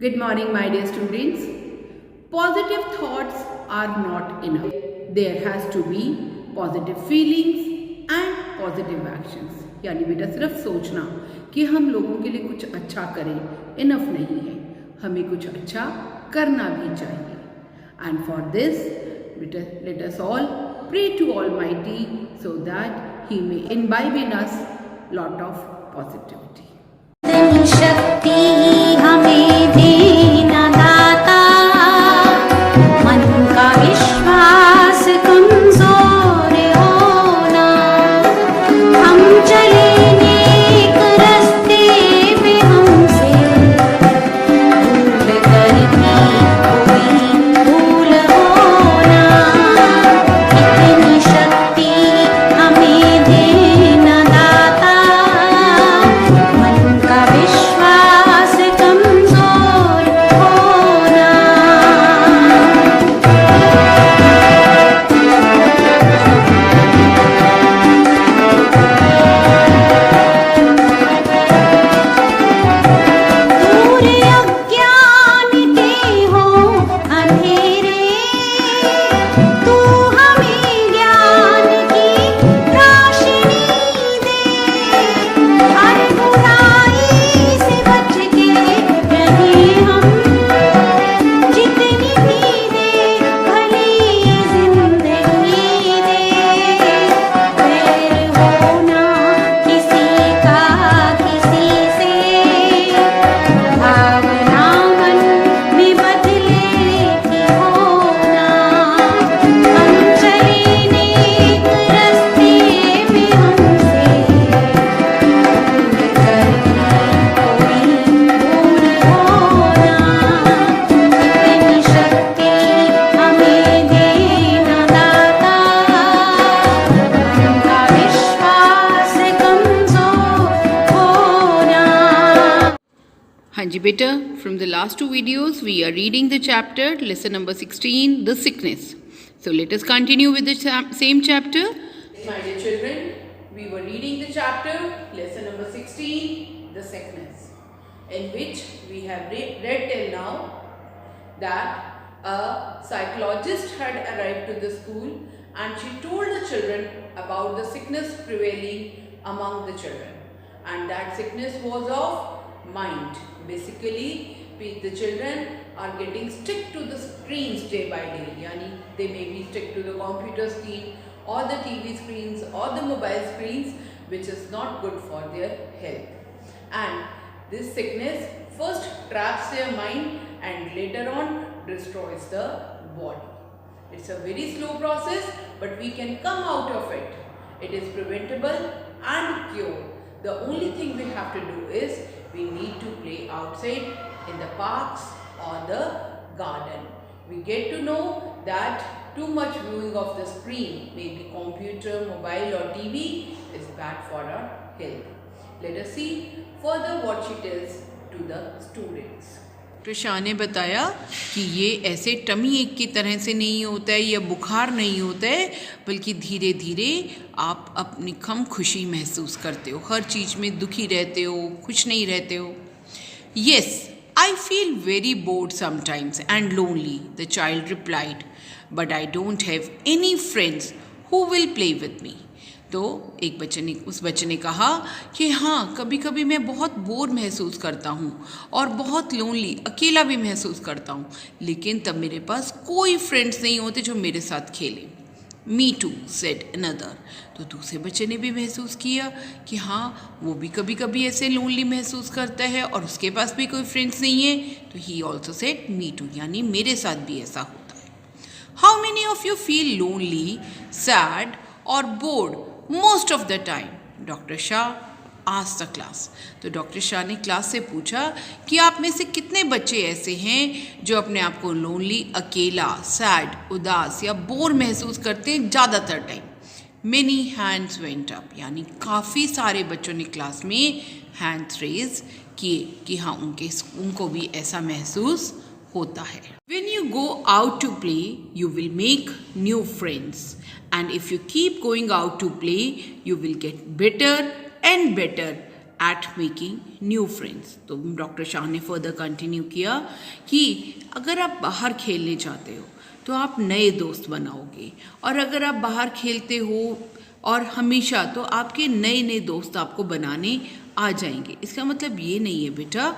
Good morning, my dear students. Positive thoughts are not enough. There has to be positive feelings and positive actions. यानी बेटा सिर्फ सोचना कि हम लोगों के लिए कुछ अच्छा करें इनफ नहीं है, हमें कुछ अच्छा करना भी चाहिए. And for this, let us all pray to Almighty so that He may imbibe in us lot of positivity. शक्ति हमें देना दाता, मन का विश्वास कमजोर होना, हम चले नेक रास्ते पे हमसे भूल करती कोई भूल होना, इतनी शक्ति हमें देना दाता, मन का विश्वास कमजोर होना. दूर अज्ञान के हो अंधेरे, तू हमें ज्ञान की रोशनी दे, हर बुराई से बच के रहे हम, जितनी भी दे भली ये जिंदगी दे, वैर होना किसी का किसी से, भावना मन में बदले की होना, हम चले नेक रास्ते पे हमसे भूल करती कोई भूल होना, इतनी शक्ति हमें देना दाता, मन का विश्वास कमजोर होना. हाँ जी बेटा, from the last two videos we are reading the chapter lesson number 16, the sickness. So let us continue with the same chapter. My dear children, we were reading the chapter lesson number 16, the sickness, in which we have read till now that a psychologist had arrived to the school and she told the children about the sickness prevailing among the children, and that sickness was of mind. Basically, the children are getting stick to the screens day by day. Yani they may be stick to the computer screen or the TV screens or the mobile screens, which is not good for their health. And this sickness first traps their mind and later on destroys the body. It's a very slow process, but we can come out of it. It is preventable and cured. The only thing we have to do is we need to play outside in the parks or the garden. We get to know that too much viewing of the screen, maybe computer, mobile or TV, is bad for our health. Let us see further what she tells to the students. Doctor Shah ने बताया कि ये ऐसे tummy एक की तरह से नहीं होता है या बुखार नहीं होता है, बल्कि धीरे धीरे आप अपनी कम खुशी महसूस करते हो, हर चीज़ में दुखी रहते हो, खुश नहीं रहते हो. Yes, I feel very bored sometimes and lonely, the child replied, but I don't have any friends who will play with me. तो उस बच्चे ने कहा कि हाँ, कभी कभी मैं बहुत बोर महसूस करता हूँ और बहुत लोनली, अकेला भी महसूस करता हूँ, लेकिन तब मेरे पास कोई फ्रेंड्स नहीं होते जो मेरे साथ खेले. Me too said another. तो दूसरे बच्चे ने भी महसूस किया कि हाँ, वो भी कभी कभी ऐसे लोनली महसूस करता है और उसके पास भी कोई फ्रेंड्स नहीं है. तो he also said me too, यानी मेरे साथ भी ऐसा होता है. How many of you feel lonely, sad और bored most of the time? Doctor Shah asked the class. तो डॉक्टर शाह ने क्लास से पूछा कि आप में से कितने बच्चे ऐसे हैं जो अपने आप को लोनली, अकेला, सैड, उदास या बोर महसूस करते हैं ज़्यादातर time. Many hands went up, यानी काफ़ी सारे बच्चों ने क्लास में हैंड्स रेज किए कि हाँ, उनको भी ऐसा महसूस होता है. When you go out to play, you will make new friends. And if you keep going out to play, you will get better and better at making new friends. तो डॉक्टर शाह ने फर्दर कंटिन्यू किया कि अगर आप बाहर खेलने जाते हो तो आप नए दोस्त बनाओगे, और अगर आप बाहर खेलते हो और हमेशा, तो आपके नए नए दोस्त आपको बनाने आ जाएंगे. इसका मतलब ये नहीं है बेटा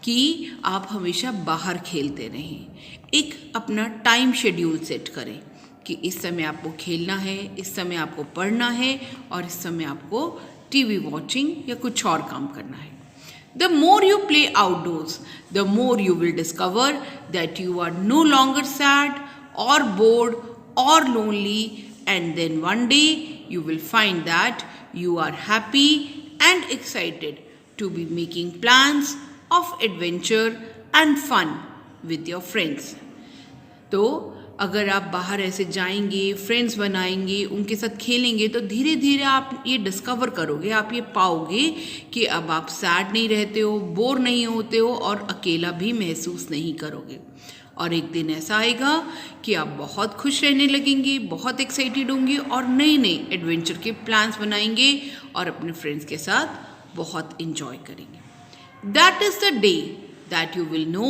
कि आप हमेशा बाहर खेलते रहें. एक अपना टाइम शेड्यूल सेट करें कि इस समय आपको खेलना है, इस समय आपको पढ़ना है, और इस समय आपको टीवी वॉचिंग या कुछ और काम करना है. The more you play outdoors, the more you will discover that you are no longer sad or bored or lonely, and then one day you will find that you are happy and excited to be making plans of adventure and fun with your friends. तो अगर आप बाहर ऐसे जाएंगे, friends बनाएंगे, उनके साथ खेलेंगे, तो धीरे धीरे आप ये डिस्कवर करोगे, आप ये पाओगे कि अब आप सैड नहीं रहते हो, बोर नहीं होते हो, और अकेला भी महसूस नहीं करोगे. और एक दिन ऐसा आएगा कि आप बहुत खुश रहने लगेंगे, बहुत एक्साइटेड होंगे, और नए नए एडवेंचर के प्लान्स बनाएंगे और अपने फ्रेंड्स के साथ बहुत इंजॉय करेंगे. That is the day that you will know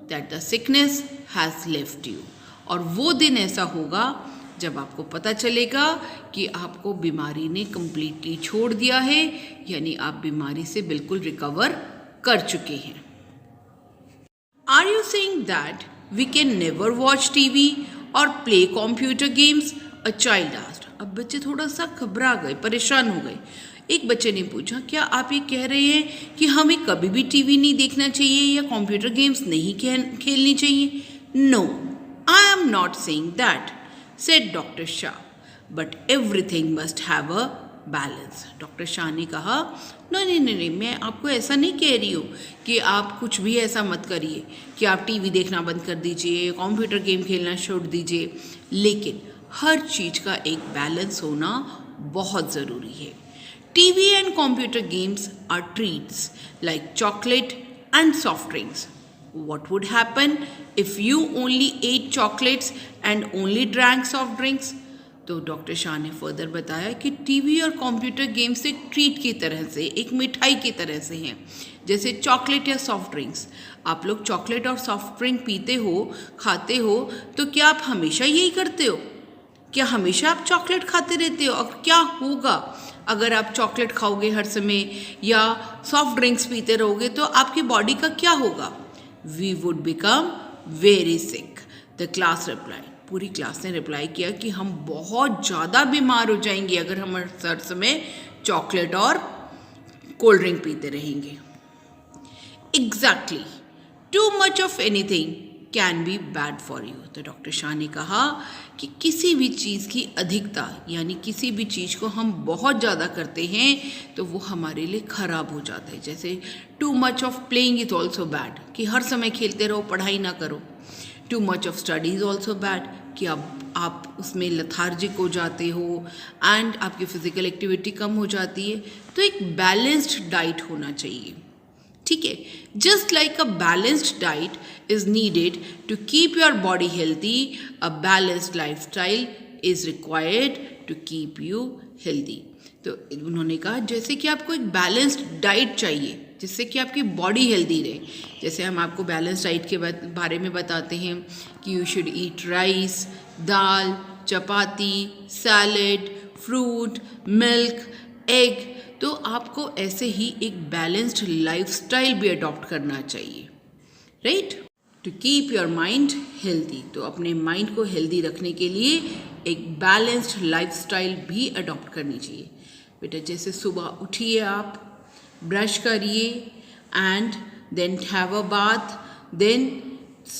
that the sickness has left you. और वो दिन ऐसा होगा जब आपको पता चलेगा कि आपको बीमारी ने कंप्लीटली छोड़ दिया है, यानी आप बीमारी से बिल्कुल रिकवर कर चुके हैं. Are you saying that we can never watch TV और play computer games? A child asked. अब बच्चे थोड़ा सा घबरा गए, परेशान हो गए. एक बच्चे ने पूछा, क्या आप ये कह रहे हैं कि हमें कभी भी टीवी नहीं देखना चाहिए या कंप्यूटर गेम्स नहीं खेलनी चाहिए? No, I am not saying that, said Dr. Shah, but everything must have a balance. Doctor Shah ने कहा, नहीं, मैं आपको ऐसा नहीं कह रही हूँ कि आप कुछ भी ऐसा मत करिए कि आप टीवी देखना बंद कर दीजिए, कंप्यूटर गेम खेलना छोड़ दीजिए, लेकिन हर चीज़ का एक बैलेंस होना बहुत ज़रूरी है. TV and computer games are treats like chocolate and soft drinks. What would happen if you only ate chocolates and only drank soft drinks? तो डॉक्टर शाह ने फर्दर बताया कि टीवी और कंप्यूटर गेम्स एक ट्रीट की तरह से, एक मिठाई की तरह से हैं, जैसे चॉकलेट या सॉफ्ट ड्रिंक्स. आप लोग चॉकलेट और सॉफ्ट ड्रिंक पीते हो, खाते हो, तो क्या आप हमेशा यही करते हो? क्या हमेशा आप चॉकलेट खाते रहते हो? और क्या होगा अगर आप चॉकलेट खाओगे हर समय या सॉफ्ट ड्रिंक्स पीते रहोगे? तो आपकी बॉडी का क्या होगा? We would become very sick. The class replied. पूरी क्लास ने रिप्लाई किया कि हम बहुत ज़्यादा बीमार हो जाएंगे अगर हम हर समय चॉकलेट और कोल्ड ड्रिंक पीते रहेंगे. Exactly. Too much of anything can be bad for you. तो डॉक्टर शाह ने कहा कि किसी भी चीज़ की अधिकता, यानी किसी भी चीज़ को हम बहुत ज़्यादा करते हैं तो वो हमारे लिए ख़राब हो जाता है. जैसे too much of playing is also bad, कि हर समय खेलते रहो, पढ़ाई ना करो. Too much of study is also bad, कि आप उसमें लथार्जिक हो जाते हो एंड आपकी फ़िज़िकल एक्टिविटी कम हो जाती है. तो एक बैलेंस्ड डाइट होना चाहिए. ठीक है, just like a balanced diet is needed to keep your body healthy, a balanced lifestyle is required to keep you healthy. तो उन्होंने कहा जैसे कि आपको एक बैलेंस्ड डाइट चाहिए जिससे कि आपकी बॉडी हेल्दी रहे. जैसे हम आपको बैलेंस डाइट के बारे में बताते हैं कि you should eat rice, dal, chapati, salad, fruit, milk, egg. तो आपको ऐसे ही एक बैलेंस्ड लाइफस्टाइल भी अडॉप्ट करना चाहिए, right, to keep your mind healthy. तो अपने माइंड को हेल्दी रखने के लिए एक बैलेंस्ड लाइफस्टाइल भी अडॉप्ट करनी चाहिए. बेटा जैसे सुबह उठिए, आप ब्रश करिए and then have a bath, then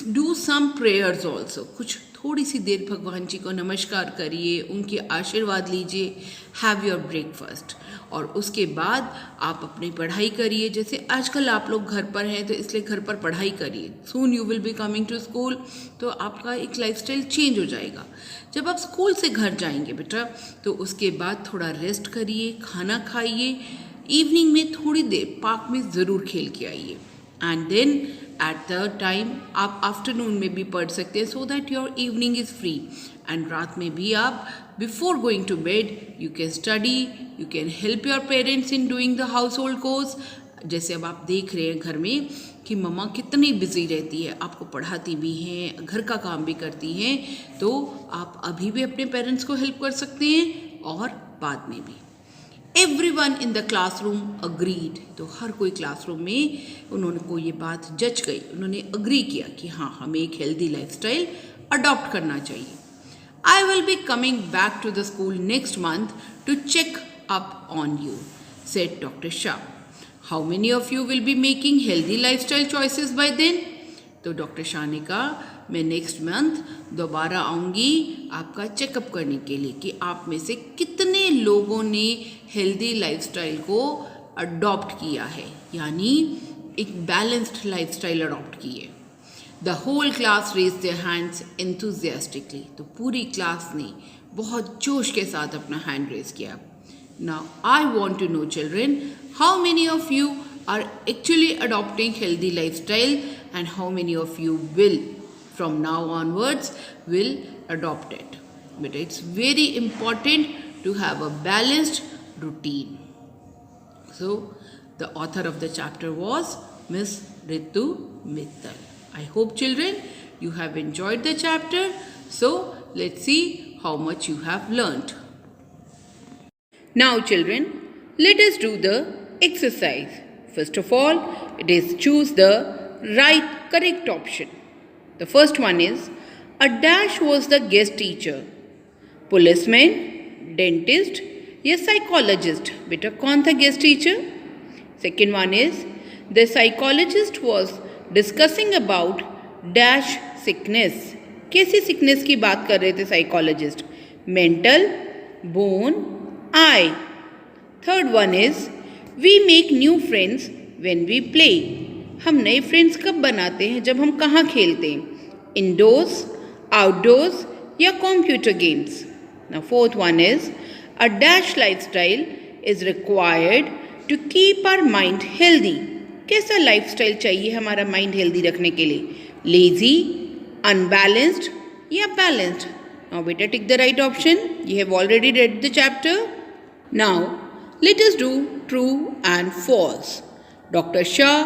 do some prayers also. कुछ थोड़ी सी देर भगवान जी को नमस्कार करिए, उनके आशीर्वाद लीजिए, हैव योर ब्रेकफास्ट, और उसके बाद आप अपनी पढ़ाई करिए. जैसे आजकल आप लोग घर पर हैं तो इसलिए घर पर पढ़ाई करिए. Soon you will be coming to school, तो आपका एक लाइफस्टाइल चेंज हो जाएगा. जब आप स्कूल से घर जाएंगे बेटा तो उसके बाद थोड़ा रेस्ट करिए, खाना खाइए, इवनिंग में थोड़ी देर पार्क में ज़रूर खेल के आइए, and then at the time आप आफ्टरनून में भी पढ़ सकते हैं so that your evening is free. And रात में भी आप before going to bed you can study, you can help your parents in doing the household chores, जैसे अब आप देख रहे हैं घर में कि मम्मा कितनी बिजी रहती है, आपको पढ़ाती भी हैं, घर का काम भी करती हैं, तो आप अभी भी अपने पेरेंट्स को हेल्प कर सकते हैं और बाद में भी। Everyone in the classroom agreed, तो हर कोई क्लासरूम में उन्होंने को ये बात जच गई, उन्होंने अग्री किया कि हाँ हमें एक हेल्दी लाइफस्टाइल अडॉप्ट करना चाहिए। I will be coming back to the school next month to check up on you, said Dr. Shah. How many of you will be making healthy lifestyle choices by then? तो doctor Shah ने कहा मैं next month दोबारा आऊँगी आपका checkup करने के लिए कि आप में से कितने लोगों ने हेल्दी लाइफस्टाइल को अडॉप्ट किया है, यानी एक बैलेंस्ड लाइफस्टाइल अडॉप्ट की है। The whole class raise their hands enthusiastically, तो पूरी क्लास ने बहुत जोश के साथ अपना हैंड रेज किया। Now I want to know children, how many of you are actually adopting healthy lifestyle and how many of you will from now onwards will adopt it. But it's very important to have a balanced routine. So the author of the chapter was Miss Ritu Mittal. I hope children you have enjoyed the chapter. So let's see how much you have learnt. Now children, let us do the exercise. First of all, it is choose the correct option. The first one is, a dash was the guest teacher. Policeman, dentist या psychologist? बेटा कौन था guest teacher? Second one is, the psychologist was discussing about dash sickness. कैसी sickness की बात कर रहे थे psychologist? Mental, bone, eye. Third one is, we make new friends when we play. हम नए फ्रेंड्स कब बनाते हैं? जब हम कहाँ खेलते हैं? इंडोर्स, आउटडोर्स या computer games? Now fourth one is, a dash lifestyle is required to keep our mind healthy. कैसा लाइफस्टाइल चाहिए हमारा माइंड हेल्दी रखने के लिए? लेजी, अनबैलेंस्ड या balanced? Now better tick the right option. You have already read the chapter. Now let us do true and false. Dr. Shah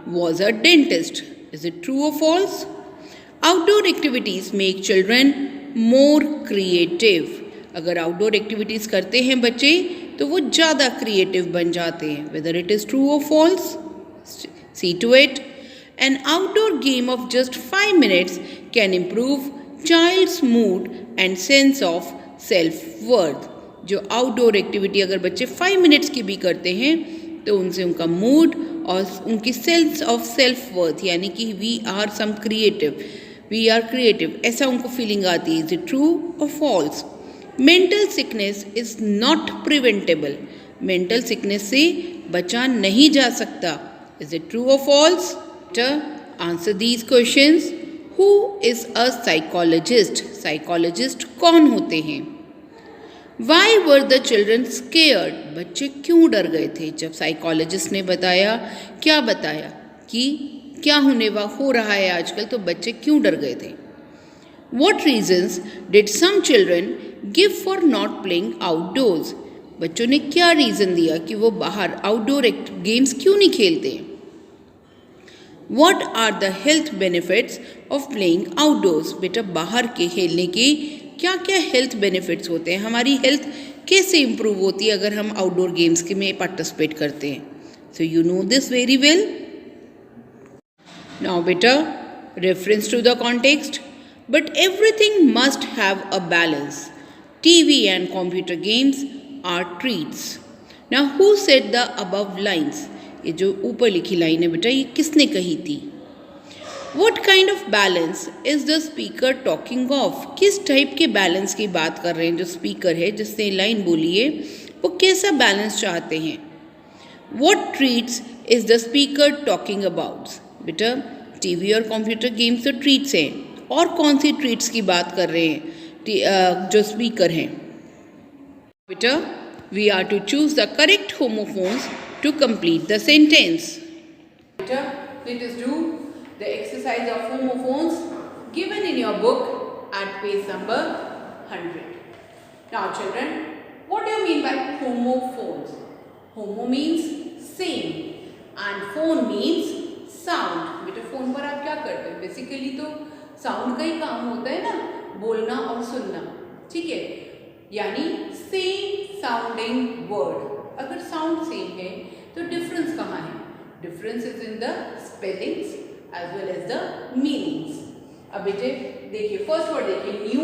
was a dentist. Is it true or false? Outdoor activities make children more creative. अगर outdoor activities करते हैं बच्चे तो वो ज़्यादा creative बन जाते हैं. Whether it is true or false? See to it. An outdoor game of just 5 minutes can improve child's mood and sense of self-worth. जो आउटडोर एक्टिविटी अगर बच्चे 5 मिनट्स की भी करते हैं तो उनसे उनका मूड और उनकी सेंस ऑफ सेल्फ वर्थ, यानी कि वी आर क्रिएटिव, ऐसा उनको फीलिंग आती है. इज इट ट्रू और false? Mental sickness is not preventable. Mental sickness से बचा नहीं जा सकता. इज इट ट्रू और false? Answer these questions. Who is a psychologist? Psychologist कौन होते हैं? Why were the children scared? बच्चे क्यों डर गए थे? जब साइकोलॉजिस्ट ने बताया, क्या बताया कि क्या हो रहा है आजकल, तो बच्चे क्यों डर गए थे? What reasons did some children give for not playing outdoors? बच्चों ने क्या रीज़न दिया कि वो बाहर आउटडोर गेम्स क्यों नहीं खेलते? What are the health benefits of playing outdoors? बेटा बाहर के खेलने की क्या क्या हेल्थ बेनिफिट्स होते हैं? हमारी हेल्थ कैसे इम्प्रूव होती है अगर हम आउटडोर गेम्स के में पार्टिसिपेट करते हैं? So you know this very well. Now बेटा reference to the context. But everything must have a balance. TV and computer games are treats. Now who said the above lines? ये जो ऊपर लिखी line है बेटा, ये किसने कही थी? What kind of balance is the speaker talking of? किस टाइप के बैलेंस की बात कर रहे हैं? जो स्पीकर है जिसने लाइन बोली है वो कैसा बैलेंस चाहते हैं? What treats is the speaker talking about? बेटा टीवी और कंप्यूटर गेम्स तो ट्रीट्स हैं, और कौन सी ट्रीट्स की बात कर रहे हैं जो स्पीकर हैं? बेटा we are to choose the correct homophones to complete the sentence. Better let us do the exercise of homophones given in your book at page number 100. Now children, what do you mean by homophones? Homo means same and phone means sound. बेटा phone पर आप क्या करते हो? Basically तो sound का ही काम होता है ना, बोलना और सुनना, ठीक है। यानी सेम साउंडिंग वर्ड। अगर साउंड सेम है तो डिफरेंस कहाँ है? Difference is in the spellings as well as the meanings. अब बेटे देखिए फर्स्ट वर्ड देखिए न्यू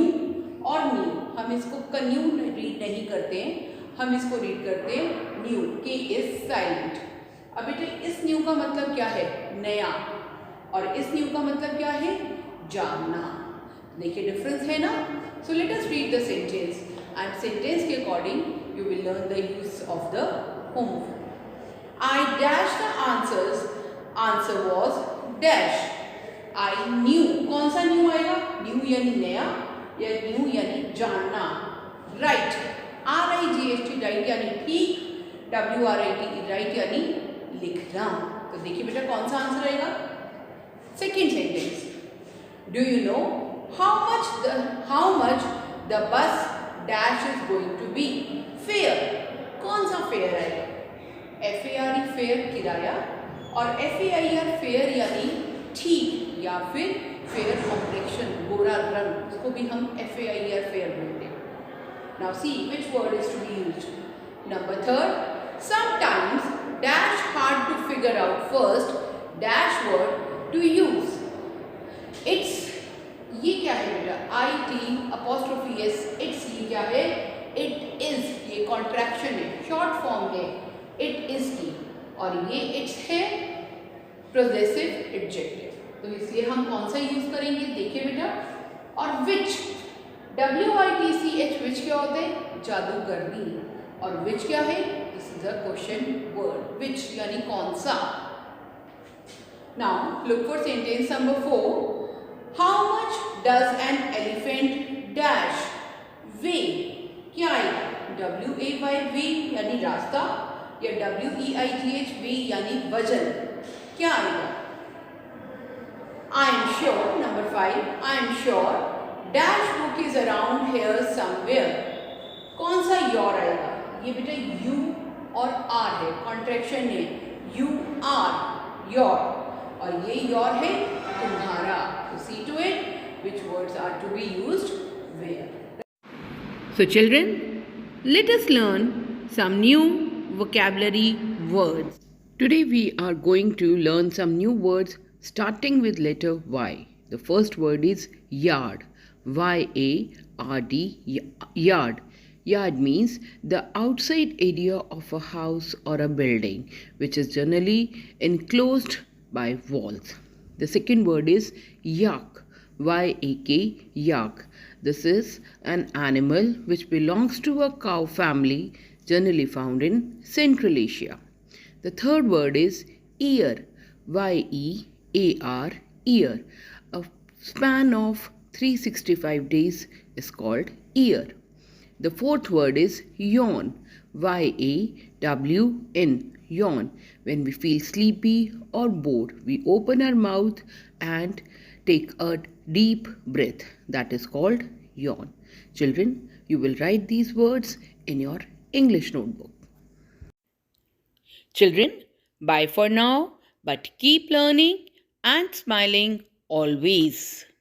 और न्यू। हम इसको कन्यू रीड नहीं करते हैं, हम इसको रीड करते हैं न्यू। के इज साइलेंट। अब बेटे इस न्यू का मतलब क्या है? नया। और इस न्यू का मतलब क्या है? जानना। देखिए डिफरेंस है ना। So let us read the sentence and sentence के according you will learn the use of the homework. I dashed the answers. Answer was dash. I knew. कौन सा न्यू आएगा? न्यू यानी नया या न्यू यानी जानना। राइट। RIGHT राइट यानी ठीक। WRIT राइट यानी लिखना। तो देखिए बेटा कौन सा आंसर आएगा? Second sentence. Do you know how much the bus dash is going to be? Fare. कौन सा फेयर आएगा? FARE फेयर किराया और FAIR फेयर यानी ठीक या फिर फेयर कॉम्प्लेक्शन गोरा रंग, उसको भी हम FAIR फेयर बोलते हैं। Now see which word is to be used. Number third, sometimes dash hard to figure out first dash word to use. It's ये क्या है बेटा? IT''S इट्स ये क्या है? इट इज, ये कॉन्ट्रैक्शन है, शॉर्ट फॉर्म है इट इज की, और ये इट्स है पोजेसिव एडजेक्टिव। तो इसलिए हम कौन सा यूज करेंगे? देखिए बेटा। और विच, WITCH विच क्या होता है? जादूगरनी। और विच क्या है? This is a question word. Which यानी कौन सा। Now look for sentence number 4। How much does an elephant dash weigh? क्या आएगा? WAY वे यानी रास्ता या WEIGH वे यानी वजन, क्या आएगा? I am sure. Number 5, I am sure dash book is around hair somewhere. कौन सा योर आएगा? ये बेटा यू और आर है, कॉन्ट्रैक्शन है, यू आर योर, और ये योर है तुम्हारा। तो see to it which words are to be used where. So children, let us learn some new vocabulary words. Today we are going to learn some new words starting with letter Y. The first word is yard. YARD, yard. Yard means the outside area of a house or a building which is generally enclosed by walls. The second word is yak. YAK, yak. This is an animal which belongs to a cow family generally found in Central Asia. The third word is year. YEAR, year. A span of 365 days is called year. The fourth word is yawn. YAWN, yawn. When we feel sleepy or bored, we open our mouth and take a deep breath. That is called yawn. Children, you will write these words in your English notebook. Children, bye for now, but keep learning and smiling always.